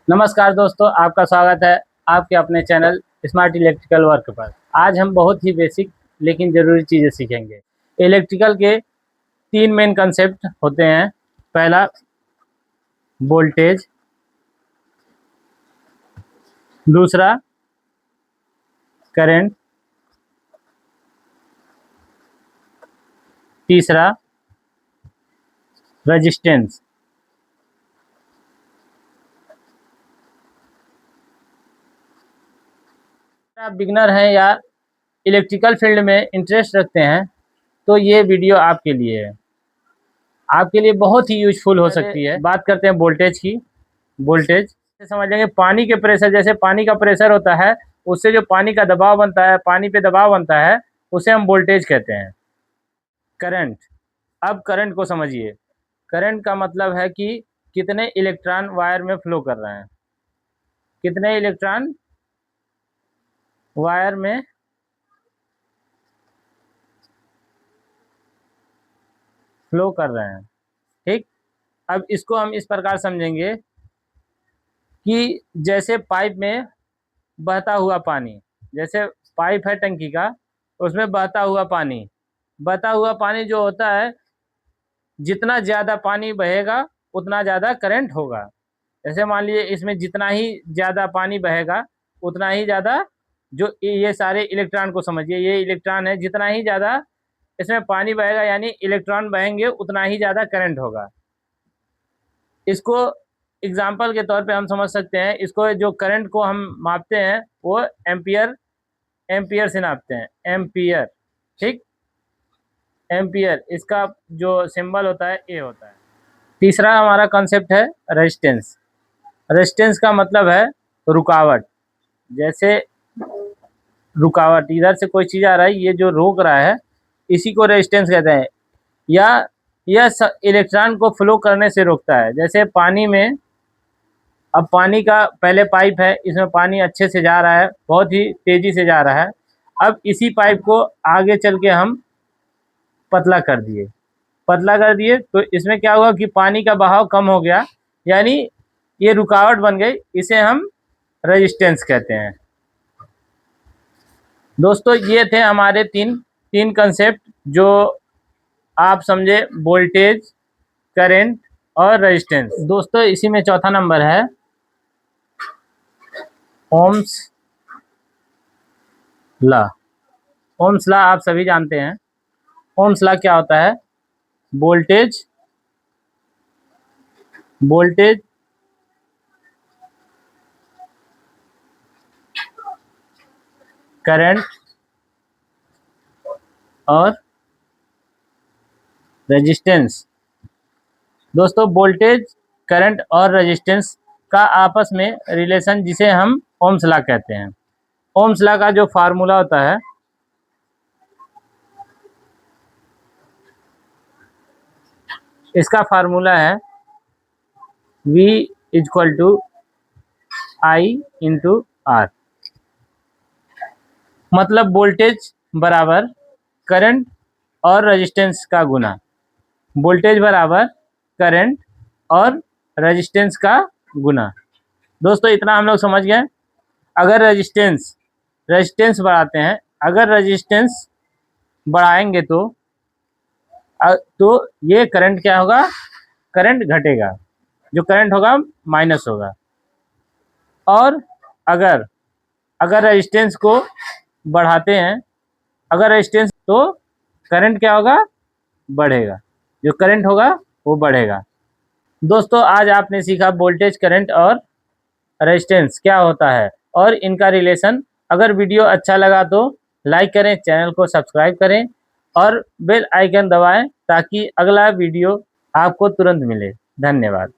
नमस्कार दोस्तों, आपका स्वागत है आपके अपने चैनल स्मार्ट इलेक्ट्रिकल वर्क पर। आज हम बहुत ही बेसिक लेकिन ज़रूरी चीज़ें सीखेंगे। इलेक्ट्रिकल के तीन मेन कंसेप्ट होते हैं। पहला वोल्टेज, दूसरा करंट, तीसरा रेजिस्टेंस। आप बिगनर हैं या इलेक्ट्रिकल फील्ड में इंटरेस्ट रखते हैं तो ये वीडियो आपके लिए है, आपके लिए बहुत ही यूजफुल हो सकती है। बात करते हैं वोल्टेज की। वोल्टेज समझ लेंगे पानी के प्रेशर, जैसे पानी का प्रेशर होता है उससे जो पानी का दबाव बनता है, पानी पे दबाव बनता है, उसे हम वोल्टेज कहते हैं। करंट, अब करंट को समझिए। करंट का मतलब है कि कितने इलेक्ट्रॉन वायर में फ्लो कर रहे हैं, कितने इलेक्ट्रॉन वायर में फ्लो कर रहे हैं। ठीक, अब इसको हम इस प्रकार समझेंगे कि जैसे पाइप में बहता हुआ पानी, जैसे पाइप है टंकी का, उसमें बहता हुआ पानी जो होता है, जितना ज़्यादा पानी बहेगा उतना ज़्यादा करंट होगा। जैसे मान लीजिए इसमें जितना ही ज़्यादा पानी बहेगा उतना ही ज़्यादा, जो ये सारे इलेक्ट्रॉन को समझिए, ये इलेक्ट्रॉन है, जितना ही ज़्यादा इसमें पानी बहेगा यानी इलेक्ट्रॉन बहेंगे उतना ही ज़्यादा करंट होगा। इसको एग्जाम्पल के तौर पे हम समझ सकते हैं। इसको जो करंट को हम मापते हैं वो एम्पियर से नापते हैं, एम्पियर। ठीक, एम्पियर, इसका जो सिंबल होता है ए होता है। तीसरा हमारा कॉन्सेप्ट है रेजिस्टेंस। रेजिस्टेंस का मतलब है रुकावट। जैसे रुकावट, इधर से कोई चीज़ आ रहा है, ये जो रोक रहा है इसी को रेजिस्टेंस कहते हैं। या यह इलेक्ट्रॉन को फ्लो करने से रोकता है। जैसे पानी में, अब पानी का पहले पाइप है, इसमें पानी अच्छे से जा रहा है, बहुत ही तेज़ी से जा रहा है। अब इसी पाइप को आगे चल के हम पतला कर दिए तो इसमें क्या हुआ कि पानी का बहाव कम हो गया, यानी ये रुकावट बन गई, इसे हम रेजिस्टेंस कहते हैं। दोस्तों ये थे हमारे तीन कंसेप्ट जो आप समझे, वोल्टेज, करंट और रेजिस्टेंस। दोस्तों इसी में चौथा नंबर है ओम्स लॉ। ओम्स लॉ आप सभी जानते हैं। ओम्स लॉ क्या होता है? वोल्टेज करंट और रेजिस्टेंस। दोस्तों वोल्टेज, करंट और रेजिस्टेंस का आपस में रिलेशन, जिसे हम ओम्स लॉ कहते हैं। ओम्स लॉ का जो फार्मूला होता है, इसका फार्मूला है V equal to I into R। मतलब वोल्टेज बराबर करंट और रेजिस्टेंस का गुना। वोल्टेज बराबर करंट और रेजिस्टेंस का गुना। दोस्तों इतना हम लोग समझ गए। अगर रेजिस्टेंस बढ़ाते हैं, अगर रेजिस्टेंस बढ़ाएंगे तो ये करंट क्या होगा? करंट घटेगा, जो करंट होगा माइनस होगा। और अगर रेजिस्टेंस को बढ़ाते हैं, अगर रेजिस्टेंस, तो करंट क्या होगा? बढ़ेगा, जो करंट होगा वो बढ़ेगा। दोस्तों आज आपने सीखा वोल्टेज, करंट और रेजिस्टेंस क्या होता है और इनका रिलेशन। अगर वीडियो अच्छा लगा तो लाइक करें, चैनल को सब्सक्राइब करें और बेल आइकन दबाएं ताकि अगला वीडियो आपको तुरंत मिले। धन्यवाद।